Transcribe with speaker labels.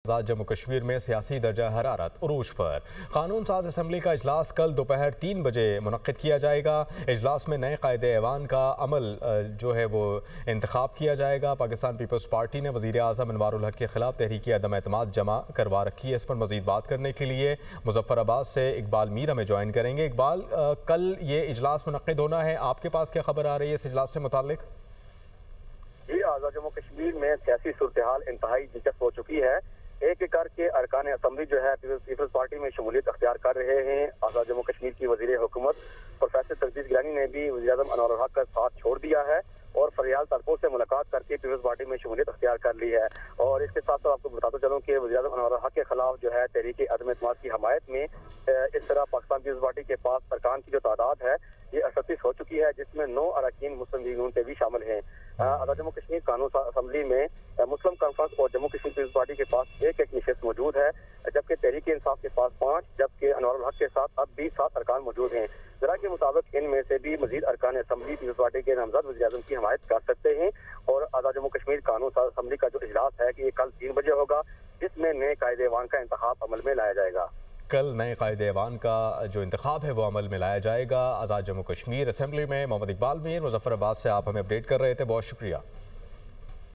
Speaker 1: आज़ाद जम्मू कश्मीर में सियासी दर्जा हरारत उरूज पर। कानून साज असम्बली का इजलास कल दोपहर 3 बजे मुनक्किद किया जाएगा। इजलास में नए कायदे ऐवान का अमल जो है वो इंतखाब किया जाएगा। पाकिस्तान पीपल्स पार्टी ने वज़ीर आज़म अनवारुल हक के खिलाफ तहरीक अदम एतमाद जमा करवा रखी है। इस पर मज़ीद बात करने के लिए मुजफ्फराबाद से इकबाल मीर हमें ज्वाइन करेंगे। इकबाल, कल ये इजलास मुनक्किद होना है, आपके पास क्या खबर आ रही है इस इजलास से मुताल्लिक?
Speaker 2: जी, आज़ाद जम्मू कश्मीर में सियासी सूरत हाल इंतहाई दिलचस्प हो चुकी है। एक एक करके अरकान असम्बली जो है पीपल्स पार्टी में शमूलियत अख्तियार कर रहे हैं। आज़ाद जम्मू कश्मीर की वज़ीर हुकूमत प्रोफेसर तजदीद गिलानी ने भी वज़ीर आज़म अनवारुल हक का साथ छोड़ दिया है और फरियाल तलकों से मुलाकात करके पीपल्स पार्टी में शमूलियत अख्तियार कर ली है। और इसके साथ साथ आपको बताता चलूँ कि वज़ीर आज़म अनवारुल हक के खिलाफ जो है तहरीक अदम एतमाद की हमायत में इस तरह पाकिस्तान पीपल्स पार्टी के पास अरकान की जो तादाद है ये 38 हो चुकी है, जिसमें 9 अरकान मुस्लिम लीग नून के भी शामिल हैं। आज़ाद जम्मू कश्मीर कानून असम्बली में मुस्लिम कॉन्फ्रेंस और जम्मू कश्मीर पीपल्स पार्टी के पास एक नशिस्त मौजूद है, जबकि तहरीक इंसाफ के पास 5, जबकि अनवारुल हक के साथ अब भी 7 अरकान मौजूद हैं। जरा के मुताबिक इनमें से भी मजीद अरकान असम्बली पीपल्स पार्टी के नामजद वज़ीर आज़म की हमायत कर सकते हैं। और आज़ाद जम्मू कश्मीर कानून असम्बली का जो इजलास है कि ये कल 3 बजे होगा, जिसमें नए कायदे ऐवान का इंतखाब अमल में लाया जाएगा।
Speaker 1: कल नए कायदे ऐवान का जो इंतखाब है वो अमल में लाया जाएगा। आज़ाद जम्मू कश्मीर असम्बली में मोहम्मद इकबाल मीर मुजफ्फराबाद से आप हमें अपडेट कर रहे थे, बहुत शुक्रिया।